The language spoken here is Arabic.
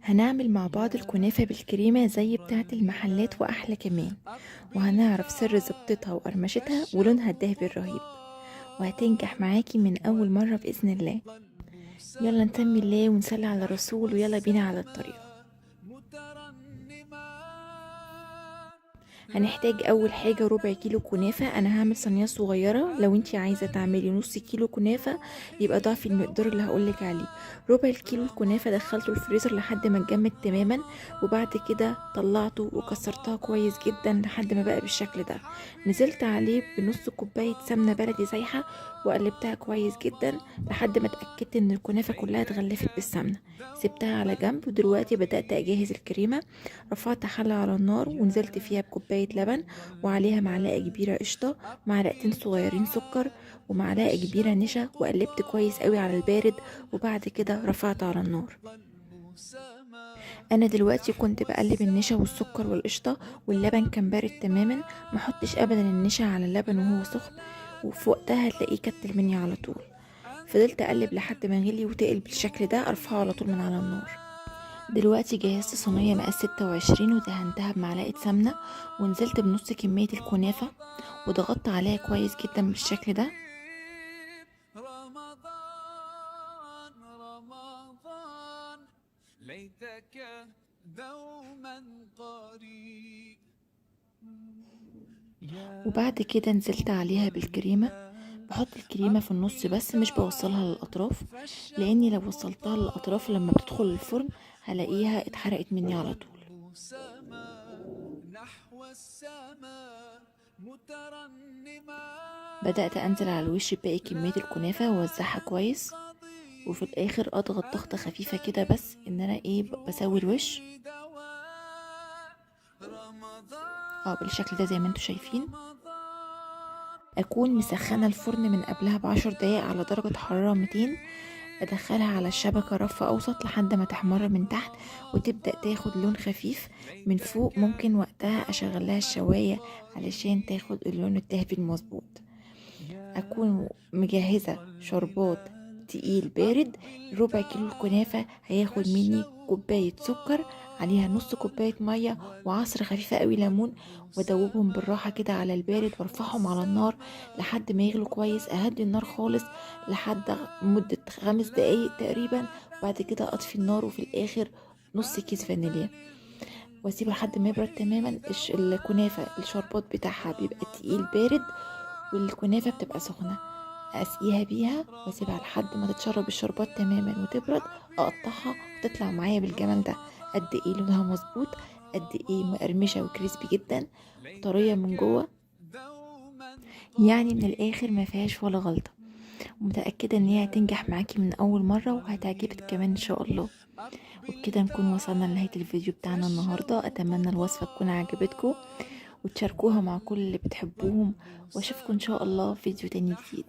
هنعمل مع بعض الكنافة بالكريمة زي بتاعة المحلات وأحلى كمان، وهنعرف سر ظبطتها وقرمشتها ولونها الدهبي الرهيب، وهتنجح معاكي من أول مرة بإذن الله. يلا نسمي الله ونصلي على الرسول ويلا بينا على الطريق. هنحتاج اول حاجه ربع كيلو كنافه. انا هعمل صينيه صغيره، لو انتي عايزه تعملي نص كيلو كنافه يبقى ضعفي المقدار اللي هقولك عليه. ربع الكيلو الكنافه دخلته الفريزر لحد ما اتجمد تماما، وبعد كده طلعته وكسرتها كويس جدا لحد ما بقى بالشكل ده. نزلت عليه بنص كوبايه سمنه بلدي سايحه وقلبتها كويس جدا لحد ما اتاكدت ان الكنافه كلها اتغلفت بالسمنه. سبتها على جنب، ودلوقتي بدات اجهز الكريمه. رفعت حلة على النار ونزلت فيها بكوباية لبن، وعليها معلقة كبيرة قشطة، معلقتين صغيرين سكر، ومعلقة كبيرة نشا، وقلبت كويس قوي على البارد. وبعد كده رفعت على النار. انا دلوقتي كنت بقلب النشا والسكر والقشطة واللبن كان بارد تماما. محطش ابدا النشا على اللبن وهو سخن، وفي وقتها هتلاقيه كتل مني على طول. فضلت اقلب لحد ما غلي وتقل بالشكل ده، ارفعه على طول من على النار. دلوقتي جهزت صينية مقاس 26 ودهنتها بمعلقة سمنة، ونزلت بنص كمية الكنافة وضغطت عليها كويس جدا بالشكل ده. رمضان رمضان ليتك دوما قريب. وبعد كده نزلت عليها بالكريمة. بحط الكريمة في النص بس مش بوصلها للأطراف، لأني لو وصلتها للأطراف لما بتدخل الفرن هلاقيها اتحرقت مني على طول. نحو السماء مترنما. بدأت أنزل على الوش باقي كمية الكنافة ووزعها كويس، وفي الآخر أضغط ضغطة خفيفة كده بس إن أنا بسوي الوش بالشكل ده زي ما انتوا شايفين. اكون مسخنه الفرن من قبلها ب10 دقايق على درجه حراره 200. ادخلها على الشبكه رف اوسط لحد ما تحمر من تحت وتبدا تاخد لون خفيف من فوق. ممكن وقتها اشغلها الشوايه علشان تاخد اللون الذهبي المظبوط. اكون مجهزه شربات تقيل بارد. ربع كيلو الكنافه هياخد مني كوبايه سكر، عليها نص كوبايه ميه وعصر خفيفه قوي ليمون، وادوبهم بالراحه كده على البارد وارفعهم على النار لحد ما يغلوا كويس. اهدي النار خالص لحد مده 5 دقايق تقريبا، وبعد كده اطفي النار. وفي الاخر نص كيس فانيليا، واسيبه لحد ما يبرد تماما. الكنافه الشربات بتاعها بيبقى تقيل بارد، والكنافة بتبقى سخنة. أسقيها بيها واسيبها لحد ما تتشرب الشربات تماما وتبرد. أقطعها وتطلع معايا بالجمال ده. قد ايه لونها مظبوط، قد ايه مقرمشة وكريسبي جدا وطرية من جوه، يعني من الآخر ما فيهاش ولا غلطة. ومتأكدة ان هي هتنجح معاكي من أول مرة وهتعجبك كمان إن شاء الله. وبكده نكون وصلنا لنهاية الفيديو بتاعنا النهاردة. أتمنى الوصفة تكون عجبتكم وتشاركوها مع كل اللي بتحبوهم، واشوفكم ان شاء الله في فيديو تاني جديد.